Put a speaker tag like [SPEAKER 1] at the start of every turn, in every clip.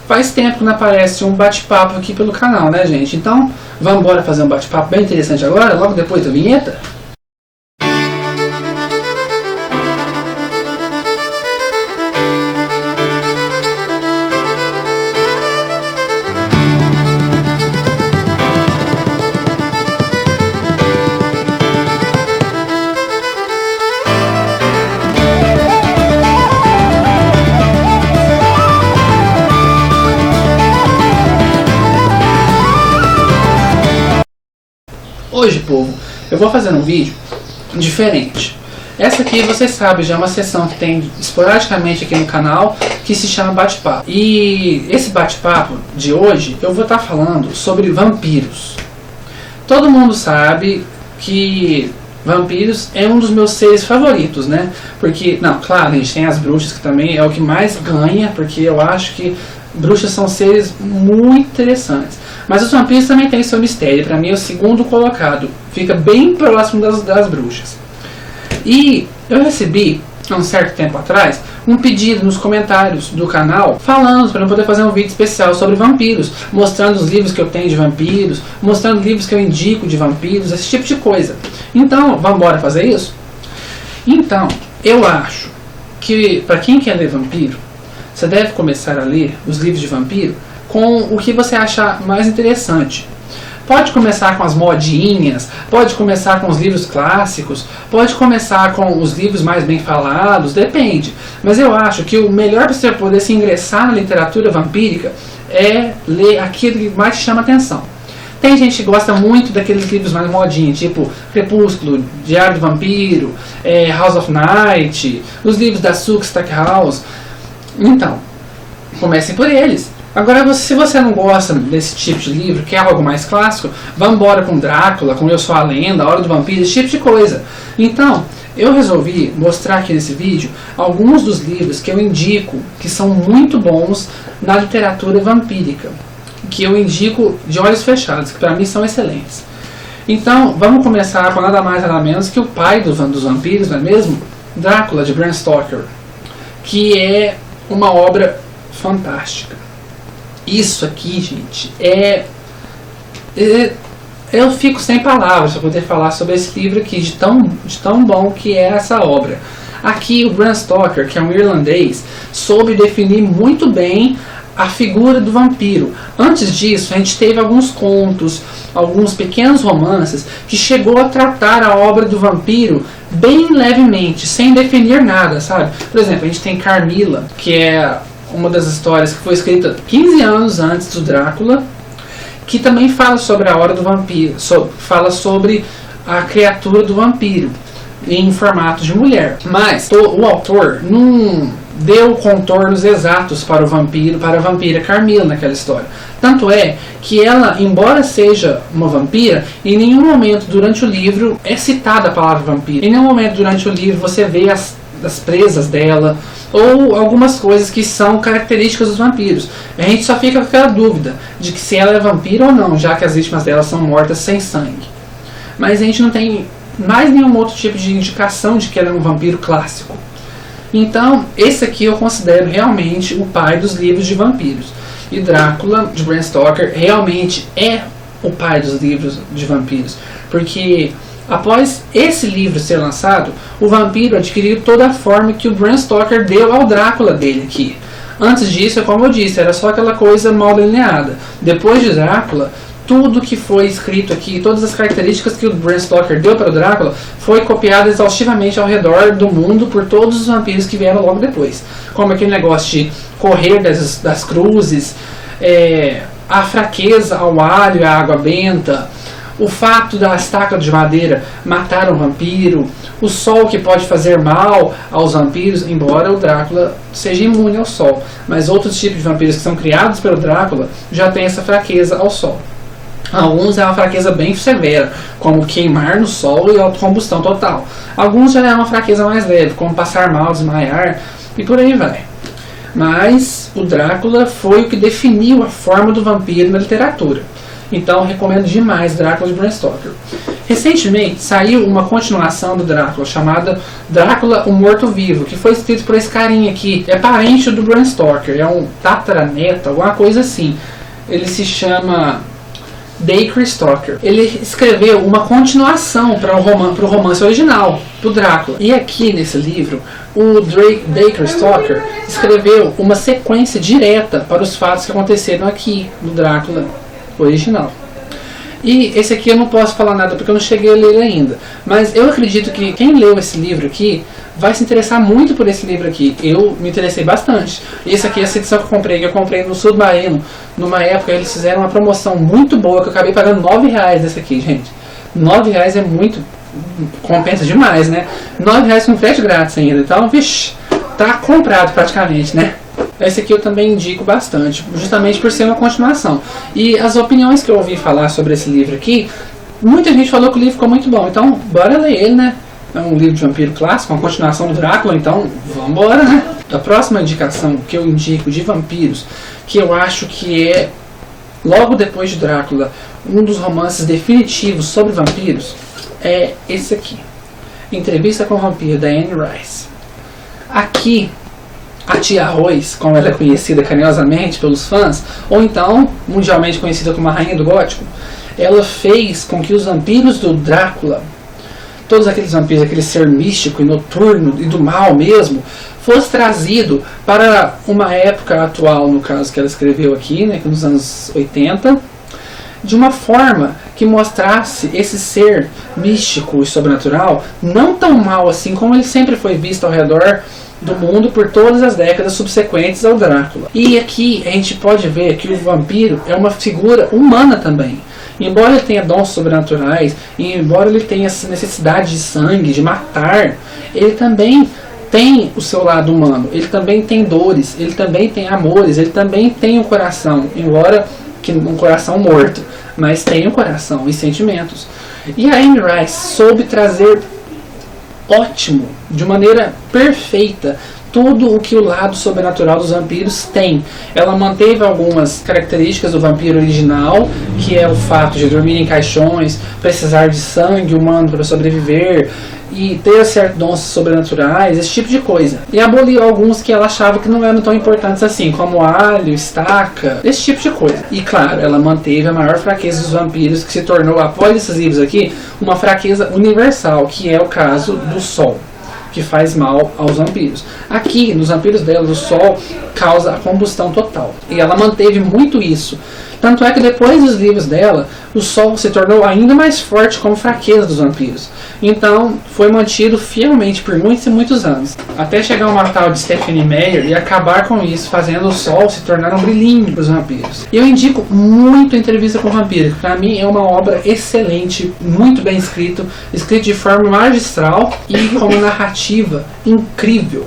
[SPEAKER 1] Faz tempo que não aparece um bate-papo aqui pelo canal, né, gente? Então, vamos embora fazer um bate-papo bem interessante agora, logo depois da vinheta? Hoje, povo, eu vou fazer um vídeo diferente. Essa aqui, vocês sabem, já é uma sessão que tem esporadicamente aqui no canal, que se chama bate-papo. E esse bate-papo de hoje, eu vou estar falando sobre vampiros. Todo mundo sabe que vampiros é um dos meus seres favoritos, né? Porque, não, claro, a gente tem as bruxas, que também é o que mais ganha, porque eu acho que bruxas são seres muito interessantes. Mas os vampiros também têm seu mistério. Para mim é o segundo colocado. Fica bem próximo das bruxas. E eu recebi, há um certo tempo atrás, um pedido nos comentários do canal, falando para eu poder fazer um vídeo especial sobre vampiros, mostrando os livros que eu tenho de vampiros, mostrando livros que eu indico de vampiros, esse tipo de coisa. Então, vamos embora fazer isso? Então, eu acho que para quem quer ler vampiro, você deve começar a ler os livros de vampiro com o que você achar mais interessante. Pode começar com as modinhas, pode começar com os livros clássicos, pode começar com os livros mais bem falados, depende. Mas eu acho que o melhor para você poder se ingressar na literatura vampírica é ler aquilo que mais te chama atenção. Tem gente que gosta muito daqueles livros mais modinhos, tipo Crepúsculo, Diário do Vampiro, House of Night, os livros da Sooke Stackhouse. Então, comecem por eles. Agora, se você não gosta desse tipo de livro, quer algo mais clássico, vamos embora com Drácula, com Eu Sou a Lenda, A Hora do Vampiro, esse tipo de coisa. Então, eu resolvi mostrar aqui nesse vídeo alguns dos livros que eu indico, que são muito bons na literatura vampírica, que eu indico de olhos fechados, que para mim são excelentes. Então, vamos começar com nada mais nada menos que o pai dos vampiros, não é mesmo? Drácula, de Bram Stoker, que é uma obra fantástica. Isso aqui, gente, eu fico sem palavras para poder falar sobre esse livro aqui, de tão bom que é essa obra. Aqui o Bram Stoker, que é um irlandês, soube definir muito bem a figura do vampiro. Antes disso, a gente teve alguns contos, alguns pequenos romances, que chegou a tratar a obra do vampiro bem levemente, sem definir nada, sabe? Por exemplo, a gente tem Carmilla, que é uma das histórias que foi escrita 15 anos antes do Drácula, que também fala sobre a hora do vampiro, fala sobre a criatura do vampiro em formato de mulher. Mas o autor não deu contornos exatos para o vampiro, para a vampira Carmilla naquela história. Tanto é que ela, embora seja uma vampira, em nenhum momento durante o livro é citada a palavra vampiro. Em nenhum momento durante o livro você vê as presas dela, ou algumas coisas que são características dos vampiros. A gente só fica com aquela dúvida de que se ela é vampira ou não, já que as vítimas dela são mortas sem sangue. Mas a gente não tem mais nenhum outro tipo de indicação de que ela é um vampiro clássico. Então, esse aqui eu considero realmente o pai dos livros de vampiros. E Drácula, de Bram Stoker, realmente é o pai dos livros de vampiros. Porque após esse livro ser lançado, o vampiro adquiriu toda a forma que o Bram Stoker deu ao Drácula dele aqui. Antes disso, como eu disse, era só aquela coisa mal delineada. Depois de Drácula, tudo que foi escrito aqui, todas as características que o Bram Stoker deu para o Drácula, foi copiado exaustivamente ao redor do mundo por todos os vampiros que vieram logo depois. Como aquele negócio de correr das cruzes, a fraqueza ao alho e à água benta, o fato da estaca de madeira matar um vampiro, o sol que pode fazer mal aos vampiros, embora o Drácula seja imune ao sol. Mas outros tipos de vampiros que são criados pelo Drácula já têm essa fraqueza ao sol. Alguns é uma fraqueza bem severa, como queimar no sol e autocombustão total. Alguns já é uma fraqueza mais leve, como passar mal, desmaiar e por aí vai. Mas o Drácula foi o que definiu a forma do vampiro na literatura. Então recomendo demais Drácula de Bram Stoker. Recentemente saiu uma continuação do Drácula chamada Drácula, o Morto-Vivo, que foi escrito por esse carinha aqui. É parente do Bram Stoker, é um tataraneto, alguma coisa assim. Ele se chama Dacre Stoker. Ele escreveu uma continuação para o romance original do Drácula. E aqui nesse livro, o Dacre Stoker escreveu uma sequência direta para os fatos que aconteceram aqui no Drácula original. E esse aqui eu não posso falar nada porque eu não cheguei a ler ele ainda. Mas eu acredito que quem leu esse livro aqui vai se interessar muito por esse livro aqui. Eu me interessei bastante. Esse aqui é essa edição que eu comprei no Submarino. Numa época eles fizeram uma promoção muito boa que eu acabei pagando R$9 desse aqui, gente. R$9 é muito... compensa demais, né? R$9 com frete grátis ainda. Então, vixi, tá comprado praticamente, né? Esse aqui eu também indico bastante, justamente por ser uma continuação. E as opiniões que eu ouvi falar sobre esse livro aqui, muita gente falou que o livro ficou muito bom. Então, bora ler ele, né? É um livro de vampiro clássico, uma continuação do Drácula, então vambora, né? A próxima indicação que eu indico de vampiros, que eu acho que é, logo depois de Drácula, um dos romances definitivos sobre vampiros, é esse aqui. Entrevista com o Vampiro, da Anne Rice. Aqui, a Tia Rose, como ela é conhecida carinhosamente pelos fãs, ou então mundialmente conhecida como a Rainha do Gótico, ela fez com que os vampiros do Drácula, todos aqueles vampiros, aquele ser místico e noturno e do mal mesmo, fosse trazido para uma época atual, no caso que ela escreveu aqui, né, nos anos 80, de uma forma que mostrasse esse ser místico e sobrenatural não tão mal assim como ele sempre foi visto ao redor do mundo por todas as décadas subsequentes ao Drácula. E aqui a gente pode ver que o vampiro é uma figura humana também. Embora ele tenha dons sobrenaturais, e embora ele tenha essa necessidade de sangue, de matar, ele também tem o seu lado humano, ele também tem dores, ele também tem amores, ele também tem um coração, embora que um coração morto, mas tem um coração e sentimentos. E a Anne Rice soube trazer ótimo, de maneira perfeita, tudo o que o lado sobrenatural dos vampiros tem. Ela manteve algumas características do vampiro original, que é o fato de dormir em caixões, precisar de sangue humano para sobreviver e ter certos dons sobrenaturais, esse tipo de coisa. E aboliu alguns que ela achava que não eram tão importantes assim, como alho, estaca, esse tipo de coisa. E claro, ela manteve a maior fraqueza dos vampiros, que se tornou, após esses livros aqui, uma fraqueza universal, que é o caso do sol, que faz mal aos vampiros. Aqui, nos vampiros dela, o sol causa a combustão total. E ela manteve muito isso. Tanto é que depois dos livros dela, o sol se tornou ainda mais forte como fraqueza dos vampiros. Então, foi mantido fielmente por muitos e muitos anos. Até chegar uma tal de Stephenie Meyer e acabar com isso, fazendo o sol se tornar um brilhinho para os vampiros. Eu indico muito a Entrevista com o Vampiro, que para mim é uma obra excelente, muito bem escrito de forma magistral e com uma narrativa incrível.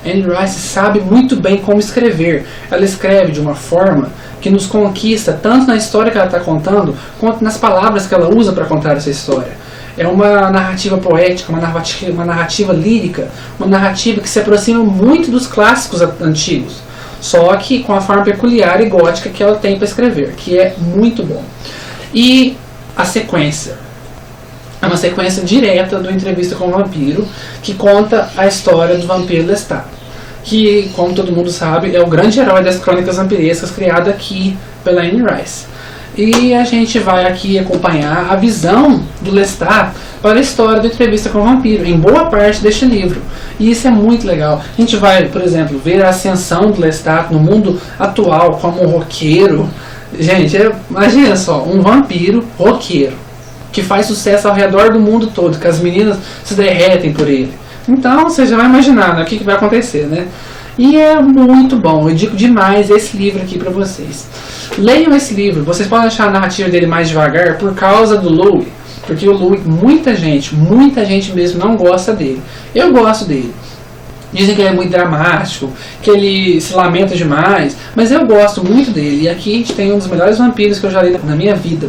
[SPEAKER 1] Anne Rice sabe muito bem como escrever. Ela escreve de uma forma que nos conquista tanto na história que ela está contando, quanto nas palavras que ela usa para contar essa história. É uma narrativa poética, uma narrativa lírica, uma narrativa que se aproxima muito dos clássicos antigos, só que com a forma peculiar e gótica que ela tem para escrever, que é muito bom. E a sequência é uma sequência direta do Entrevista com o Vampiro, que conta a história do vampiro Lestat, que, como todo mundo sabe, é o grande herói das crônicas vampirescas criado aqui pela Anne Rice. E a gente vai aqui acompanhar a visão do Lestat para a história da Entrevista com o Vampiro, em boa parte deste livro. E isso é muito legal. A gente vai, por exemplo, ver a ascensão do Lestat no mundo atual como um roqueiro. Gente, imagina só, um vampiro roqueiro, que faz sucesso ao redor do mundo todo, que as meninas se derretem por ele. Então, você já vai imaginar, né, o que vai acontecer, né? E é muito bom, eu digo demais esse livro aqui para vocês. Leiam esse livro, vocês podem achar a narrativa dele mais devagar por causa do Louis, porque o Louis, muita gente mesmo não gosta dele. Eu gosto dele. Dizem que ele é muito dramático, que ele se lamenta demais, mas eu gosto muito dele. E aqui a gente tem um dos melhores vampiros que eu já li na minha vida,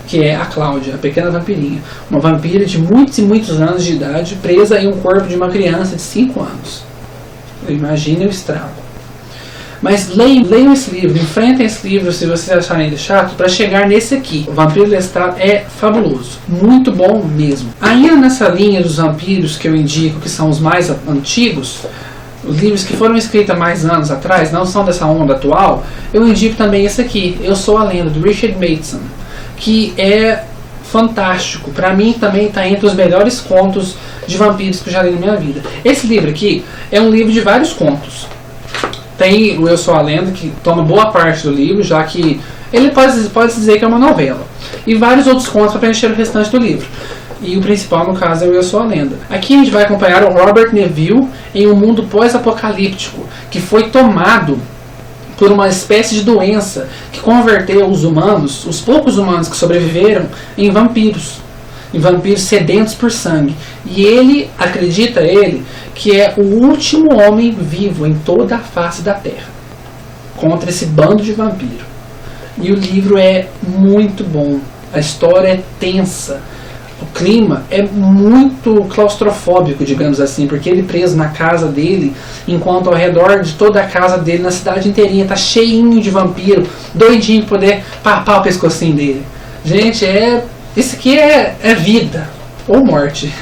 [SPEAKER 1] que é a Cláudia, a pequena vampirinha. Uma vampira de muitos e muitos anos de idade, presa em um corpo de uma criança de 5 anos. Imagine o estrago. Mas leiam esse livro, enfrentem esse livro se vocês acharem ele chato, para chegar nesse aqui. O Vampiro Lestat é fabuloso, muito bom mesmo. Ainda nessa linha dos vampiros que eu indico, que são os mais antigos, os livros que foram escritos há mais anos atrás, não são dessa onda atual, eu indico também esse aqui, Eu Sou a Lenda, do Richard Matheson, que é fantástico. Para mim também está entre os melhores contos de vampiros que eu já li na minha vida. Esse livro aqui é um livro de vários contos. Tem o Eu Sou a Lenda, que toma boa parte do livro, já que ele pode dizer que é uma novela. E vários outros contos para preencher o restante do livro. E o principal, no caso, é o Eu Sou a Lenda. Aqui a gente vai acompanhar o Robert Neville em um mundo pós-apocalíptico, que foi tomado por uma espécie de doença que converteu os humanos, os poucos humanos que sobreviveram, em vampiros sedentos por sangue. E ele, acredita ele, que é o último homem vivo em toda a face da Terra contra esse bando de vampiros. E o livro é muito bom, a história é tensa, o clima é muito claustrofóbico, digamos assim, porque ele preso na casa dele, enquanto ao redor de toda a casa dele, na cidade inteirinha, tá cheinho de vampiro, doidinho pra poder papar o pescocinho dele. Gente, isso aqui é vida ou morte.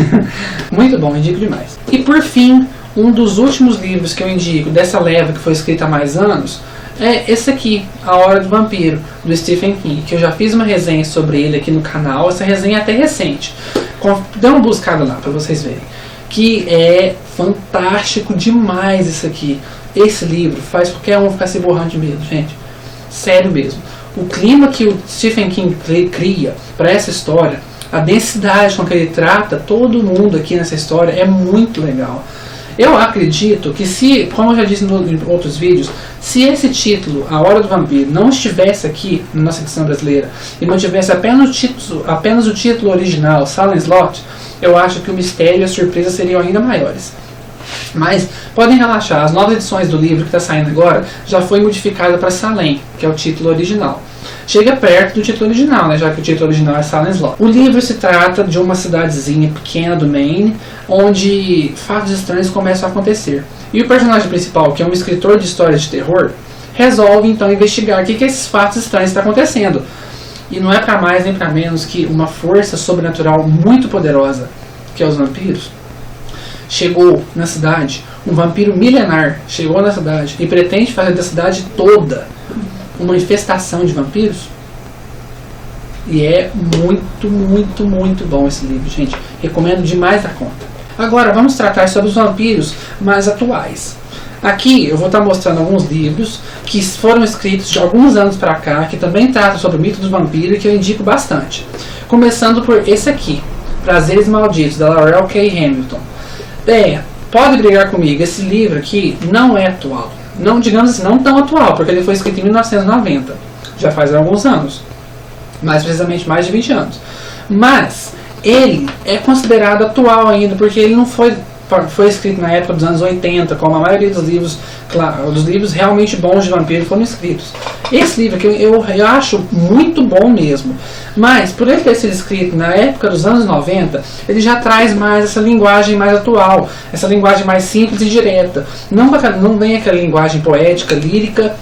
[SPEAKER 1] Muito bom, indico demais. E por fim, um dos últimos livros que eu indico dessa leva que foi escrita há mais anos é esse aqui, A Hora do Vampiro, do Stephen King, que eu já fiz uma resenha sobre ele aqui no canal. Essa resenha é até recente, dê uma buscada lá pra vocês verem, que é fantástico demais isso aqui. Esse livro faz qualquer um ficar se borrando de medo, gente, sério mesmo. O clima que o Stephen King cria para essa história, a densidade com que ele trata todo mundo aqui nessa história é muito legal. Eu acredito que se, como eu já disse em outros vídeos, se esse título, A Hora do Vampiro, não estivesse aqui na nossa edição brasileira e mantivesse apenas o título original, Silent Slot, eu acho que o mistério e a surpresa seriam ainda maiores. Mas podem relaxar, as novas edições do livro que está saindo agora já foi modificada para Salem, que é o título original. Chega perto do título original, né, já que o título original é Silent Slot. O livro se trata de uma cidadezinha pequena do Maine, onde fatos estranhos começam a acontecer. E o personagem principal, que é um escritor de histórias de terror, resolve então investigar o que esses fatos estranhos estão acontecendo. E não é para mais nem para menos que uma força sobrenatural muito poderosa, que é os vampiros, chegou na cidade. Um vampiro milenar chegou na cidade e pretende fazer da cidade toda uma infestação de vampiros. E é muito, muito, muito bom esse livro, gente. Recomendo demais a conta. Agora vamos tratar sobre os vampiros mais atuais. Aqui eu vou estar mostrando alguns livros que foram escritos de alguns anos para cá, que também tratam sobre o mito do vampiro e que eu indico bastante. Começando por esse aqui, Prazeres Malditos, da Laurel K. Hamilton. Pode brigar comigo, esse livro aqui não é atual. Não, digamos assim, não tão atual, porque ele foi escrito em 1990. Já faz alguns anos. Mais precisamente mais de 20 anos. Mas ele é considerado atual ainda, porque ele não foi escrito na época dos anos 80, como a maioria dos livros, claro, dos livros realmente bons de vampiro foram escritos. Esse livro aqui eu acho muito bom mesmo, mas por ele ter sido escrito na época dos anos 90, ele já traz mais essa linguagem mais atual, essa linguagem mais simples e direta. Não vem aquela linguagem poética, lírica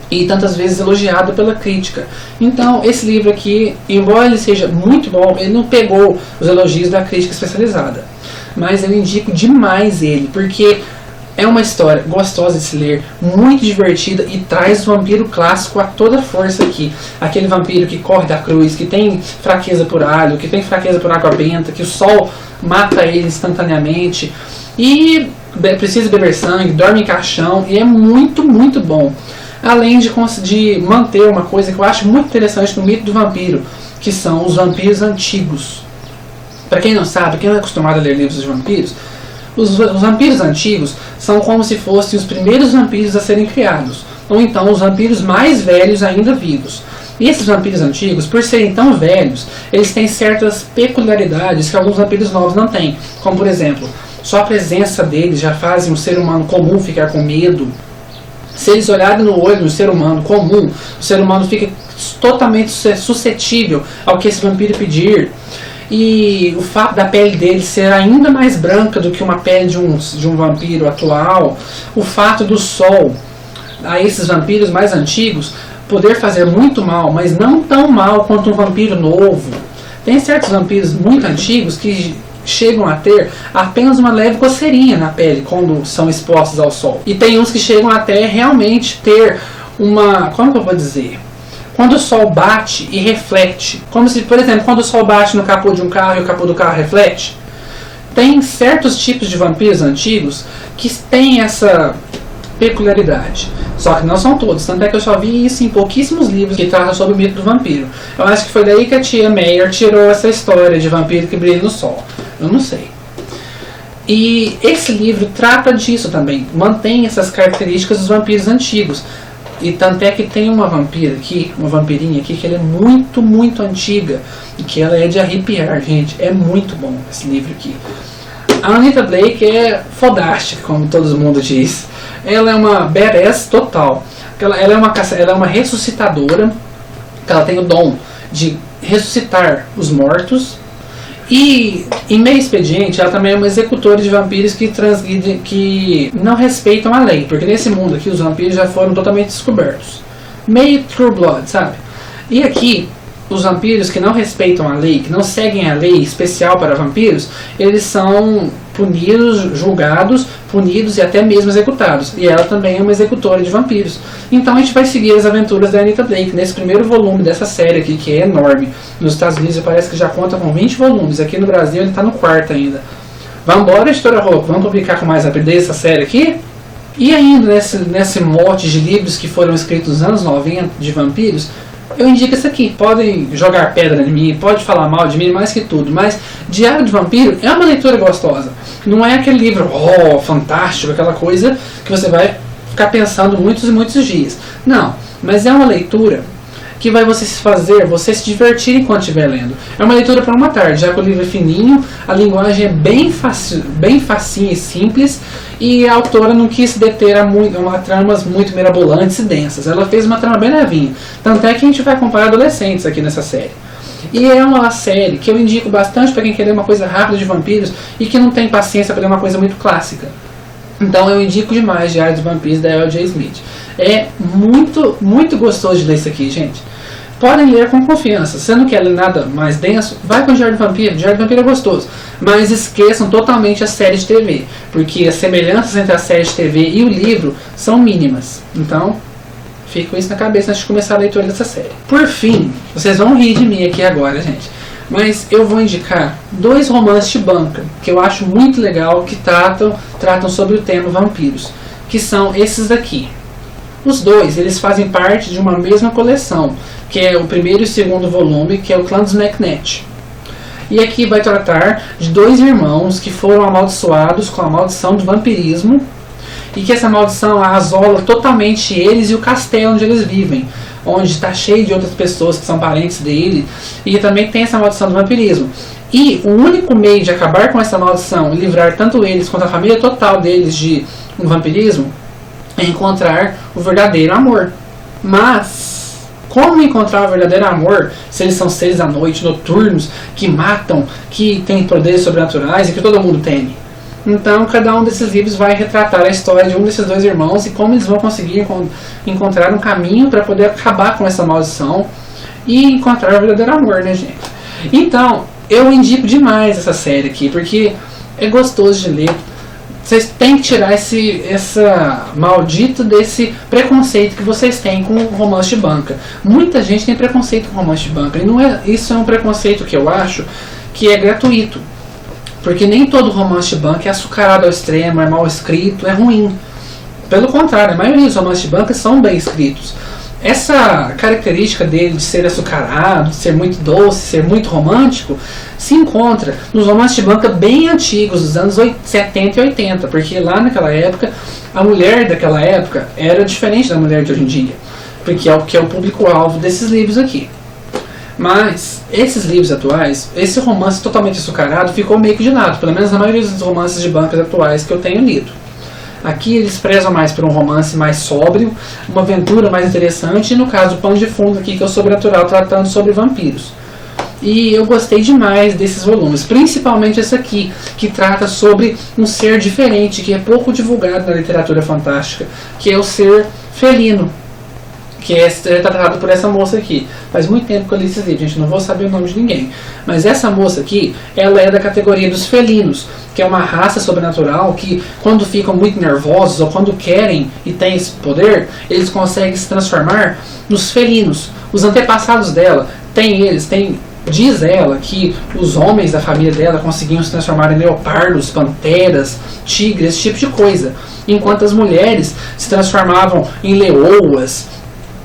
[SPEAKER 1] e tantas vezes elogiado pela crítica. Então esse livro aqui, embora ele seja muito bom, ele não pegou os elogios da crítica especializada. Mas eu indico demais ele, porque é uma história gostosa de se ler, muito divertida e traz o vampiro clássico a toda força aqui. Aquele vampiro que corre da cruz, que tem fraqueza por alho, que tem fraqueza por água benta, que o sol mata ele instantaneamente e precisa beber sangue, dorme em caixão, e é muito, muito bom. Além de manter uma coisa que eu acho muito interessante no mito do vampiro, que são os vampiros antigos. Para quem não sabe, quem não é acostumado a ler livros de vampiros, os vampiros antigos são como se fossem os primeiros vampiros a serem criados, ou então os vampiros mais velhos ainda vivos. E esses vampiros antigos, por serem tão velhos, eles têm certas peculiaridades que alguns vampiros novos não têm, como por exemplo, só a presença deles já faz um ser humano comum ficar com medo. Se eles olharem no olho do ser humano comum, o ser humano fica totalmente suscetível ao que esse vampiro pedir. E o fato da pele dele ser ainda mais branca do que uma pele de um vampiro atual, o fato do sol a esses vampiros mais antigos poder fazer muito mal, mas não tão mal quanto um vampiro novo. Tem certos vampiros muito antigos que chegam a ter apenas uma leve coceirinha na pele quando são expostos ao sol. E tem uns que chegam até realmente ter uma... como que eu vou dizer? Quando o sol bate e reflete. Como se, por exemplo, quando o sol bate no capô de um carro e o capô do carro reflete. Tem certos tipos de vampiros antigos que têm essa peculiaridade. Só que não são todos. Tanto é que eu só vi isso em pouquíssimos livros que tratam sobre o mito do vampiro. Eu acho que foi daí que a tia Meyer tirou essa história de vampiro que brilha no sol. Eu não sei. E esse livro trata disso também. Mantém essas características dos vampiros antigos. E tanto é que tem uma vampira aqui, uma vampirinha aqui, que ela é muito, muito antiga. E que ela é de arrepiar, gente. É muito bom esse livro aqui. A Anita Blake é fodástica, como todo mundo diz. Ela é uma badass total. Ela é uma ressuscitadora. Ela tem o dom de ressuscitar os mortos. E em meio expediente, ela também é uma executora de vampiros que não respeitam a lei. Porque nesse mundo aqui os vampiros já foram totalmente descobertos. Meio True Blood, sabe? E aqui, os vampiros que não respeitam a lei, que não seguem a lei especial para vampiros, eles são punidos, julgados, punidos e até mesmo executados. E ela também é uma executora de vampiros. Então a gente vai seguir as aventuras da Anita Blake nesse primeiro volume dessa série aqui, que é enorme. Nos Estados Unidos parece que já conta com 20 volumes. Aqui no Brasil ele está no 4º ainda. Vambora, editora Rocco, vamos publicar com mais rapidez essa série aqui? E ainda nesse mote de livros que foram escritos nos anos 90 de vampiros, eu indico isso aqui. Podem jogar pedra em mim, pode falar mal de mim, mais que tudo, mas Diário de Vampiro é uma leitura gostosa. Não é aquele livro, fantástico, aquela coisa que você vai ficar pensando muitos e muitos dias. Não, mas é uma leitura que vai você se divertir enquanto estiver lendo. É uma leitura para uma tarde, já que o livro é fininho, a linguagem é bem facinha e simples, e a autora não quis se deter a tramas muito mirabolantes e densas. Ela fez uma trama bem levinha. Tanto é que a gente vai acompanhar adolescentes aqui nessa série. E é uma série que eu indico bastante para quem quer ler uma coisa rápida de vampiros e que não tem paciência para ler uma coisa muito clássica. Então eu indico demais Diário dos Vampiros da L.J. Smith. É muito, muito gostoso de ler isso aqui, gente. Podem ler com confiança. Se não quer ler nada mais denso, vai com o Diário do Vampiro. O Diário do Vampiro é gostoso. Mas esqueçam totalmente a série de TV. Porque as semelhanças entre a série de TV e o livro são mínimas. Então, fique com isso na cabeça antes de começar a leitura dessa série. Por fim, vocês vão rir de mim aqui agora, gente. Mas eu vou indicar 2 romances de banca que eu acho muito legal, que tratam sobre o tema vampiros. Que são esses daqui. Os 2, eles fazem parte de uma mesma coleção, que é o primeiro e o segundo volume, que é o Clã dos McNett. E aqui vai tratar de 2 irmãos que foram amaldiçoados com a maldição do vampirismo, e que essa maldição asola totalmente eles e o castelo onde eles vivem, onde está cheio de outras pessoas que são parentes dele, e que também tem essa maldição do vampirismo. E o único meio de acabar com essa maldição e livrar tanto eles quanto a família total deles de um vampirismo é encontrar o verdadeiro amor. Mas como encontrar o verdadeiro amor se eles são seres da noite, noturnos, que matam, que têm poderes sobrenaturais e que todo mundo teme? Então cada um desses livros vai retratar a história de um desses 2 irmãos e como eles vão conseguir encontrar um caminho para poder acabar com essa maldição e encontrar o verdadeiro amor, né, gente? Então eu indico demais essa série aqui, porque é gostoso de ler. Vocês têm que tirar essa maldito desse preconceito que vocês têm com romance de banca. Muita gente tem preconceito com romance de banca. E isso é um preconceito que eu acho que é gratuito. Porque nem todo romance de banca é açucarado ao extremo, é mal escrito, é ruim. Pelo contrário, a maioria dos romances de banca são bem escritos. Essa característica dele de ser açucarado, de ser muito doce, ser muito romântico, se encontra nos romances de banca bem antigos, dos anos 70 e 80, porque lá naquela época, a mulher daquela época era diferente da mulher de hoje em dia, porque é o público-alvo desses livros aqui. Mas esses livros atuais, esse romance totalmente açucarado ficou meio que de lado, pelo menos na maioria dos romances de bancas atuais que eu tenho lido. Aqui eles prezam mais por um romance mais sóbrio, uma aventura mais interessante, e no caso o pano de fundo aqui, que é o sobrenatural, tratando sobre vampiros. E eu gostei demais desses volumes, principalmente esse aqui, que trata sobre um ser diferente, que é pouco divulgado na literatura fantástica, que é o ser felino, que é tratado por essa moça aqui. Faz muito tempo que eu li esses livros, gente, não vou saber o nome de ninguém. Mas essa moça aqui, ela é da categoria dos felinos, que é uma raça sobrenatural que, quando ficam muito nervosos ou quando querem e têm esse poder, eles conseguem se transformar nos felinos. Os antepassados dela, diz ela que os homens da família dela conseguiam se transformar em leopardos, panteras, tigres, esse tipo de coisa. Enquanto as mulheres se transformavam em leoas,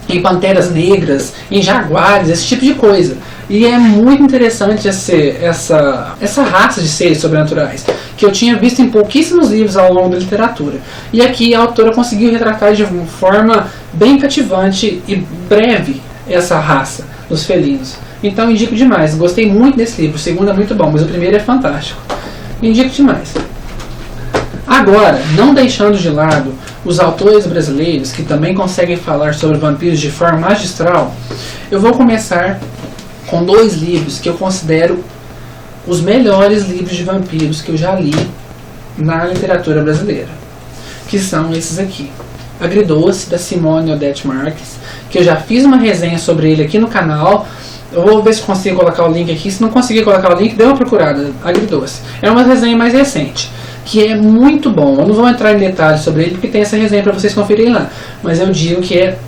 [SPEAKER 1] em panteras negras, em jaguares, esse tipo de coisa. E é muito interessante essa raça de seres sobrenaturais, que eu tinha visto em pouquíssimos livros ao longo da literatura. E aqui a autora conseguiu retratar de uma forma bem cativante e breve essa raça dos felinos. Então indico demais, gostei muito desse livro. O segundo é muito bom, mas o primeiro é fantástico. Indico demais. Agora, não deixando de lado os autores brasileiros que também conseguem falar sobre vampiros de forma magistral, eu vou começar com 2 livros que eu considero os melhores livros de vampiros que eu já li na literatura brasileira, que são esses aqui. Agridoce, da Simone Odete Marques, que eu já fiz uma resenha sobre ele aqui no canal. Eu vou ver se consigo colocar o link aqui. Se não conseguir colocar o link, dê uma procurada. Agridoce. É uma resenha mais recente, que é muito bom. Eu não vou entrar em detalhes sobre ele, porque tem essa resenha para vocês conferirem lá. Mas eu digo que é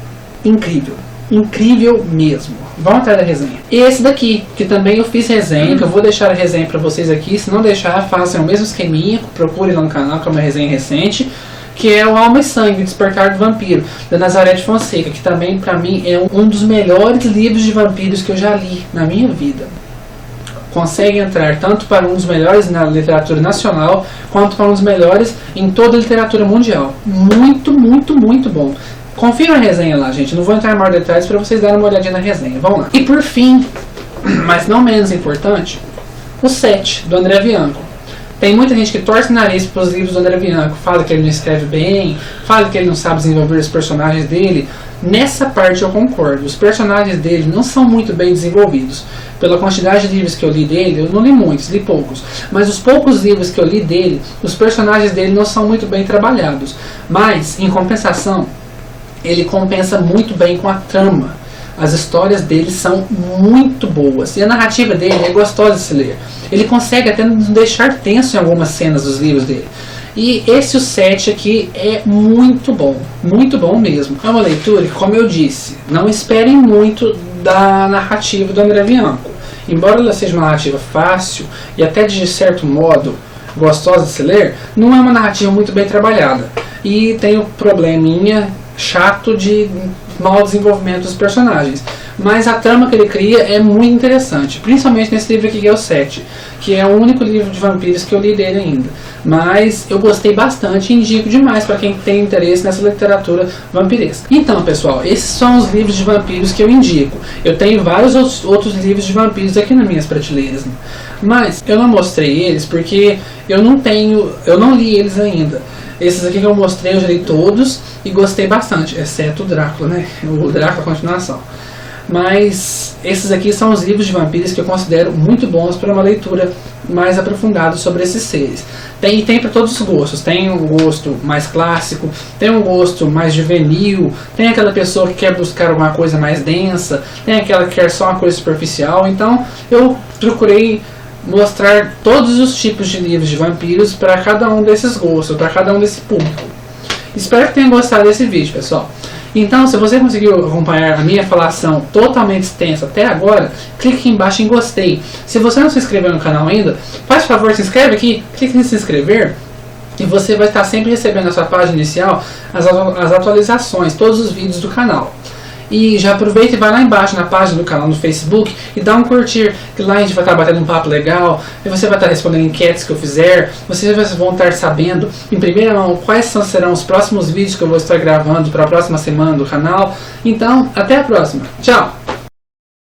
[SPEAKER 1] incrível. Incrível mesmo. Vamos atrás da resenha. E esse daqui, que também eu fiz resenha, que eu vou deixar a resenha para vocês aqui. Se não deixar, façam o mesmo esqueminha. Procurem lá no canal, que é uma resenha recente. Que é o Alma e Sangue, Despertar do Vampiro, da Nazaré de Fonseca, que também, para mim, é um dos melhores livros de vampiros que eu já li na minha vida. Consegue entrar tanto para um dos melhores na literatura nacional, quanto para um dos melhores em toda a literatura mundial. Muito, muito, muito bom. Confira a resenha lá, gente. Não vou entrar em maiores detalhes para vocês darem uma olhadinha na resenha. Vamos lá. E por fim, mas não menos importante, o 7, do André Bianco. Tem muita gente que torce o nariz para os livros do André Bianco, fala que ele não escreve bem, fala que ele não sabe desenvolver os personagens dele. Nessa parte eu concordo. Os personagens dele não são muito bem desenvolvidos. Pela quantidade de livros que eu li dele, eu não li muitos, li poucos. Mas os poucos livros que eu li dele, os personagens dele não são muito bem trabalhados. Mas, em compensação, ele compensa muito bem com a trama. As histórias dele são muito boas. E a narrativa dele é gostosa de se ler. Ele consegue até nos deixar tenso em algumas cenas dos livros dele. E esse, o 7 aqui, é muito bom mesmo. É uma leitura que, como eu disse, não esperem muito da narrativa do André Bianco. Embora ela seja uma narrativa fácil e até de certo modo gostosa de se ler, não é uma narrativa muito bem trabalhada. E tem o probleminha chato de mau desenvolvimento dos personagens. Mas a trama que ele cria é muito interessante, principalmente nesse livro aqui que é o 7, que é o único livro de vampiros que eu li dele ainda. Mas eu gostei bastante e indico demais para quem tem interesse nessa literatura vampiresca. Então, pessoal, esses são os livros de vampiros que eu indico. Eu tenho vários outros livros de vampiros aqui nas minhas prateleiras, né? Mas eu não mostrei eles porque eu não li eles ainda. Esses aqui que eu mostrei, eu já li todos e gostei bastante, exceto o Drácula, né? O Drácula a continuação. Mas esses aqui são os livros de vampiros que eu considero muito bons para uma leitura mais aprofundada sobre esses seres. Tem para todos os gostos. Tem um gosto mais clássico, tem um gosto mais juvenil, tem aquela pessoa que quer buscar alguma coisa mais densa, tem aquela que quer só uma coisa superficial. Então eu procurei mostrar todos os tipos de livros de vampiros para cada um desses gostos, para cada um desse público. Espero que tenham gostado desse vídeo, pessoal. Então, se você conseguiu acompanhar a minha falação totalmente extensa até agora, clique aqui embaixo em gostei. Se você não se inscreveu no canal ainda, faz favor, se inscreve aqui, clique em se inscrever e você vai estar sempre recebendo na sua página inicial as atualizações, todos os vídeos do canal. E já aproveita e vai lá embaixo na página do canal no Facebook e dá um curtir, que lá a gente vai estar batendo um papo legal, e você vai estar respondendo enquetes que eu fizer, vocês vão estar sabendo em primeira mão quais serão os próximos vídeos que eu vou estar gravando para a próxima semana do canal. Então, até a próxima. Tchau!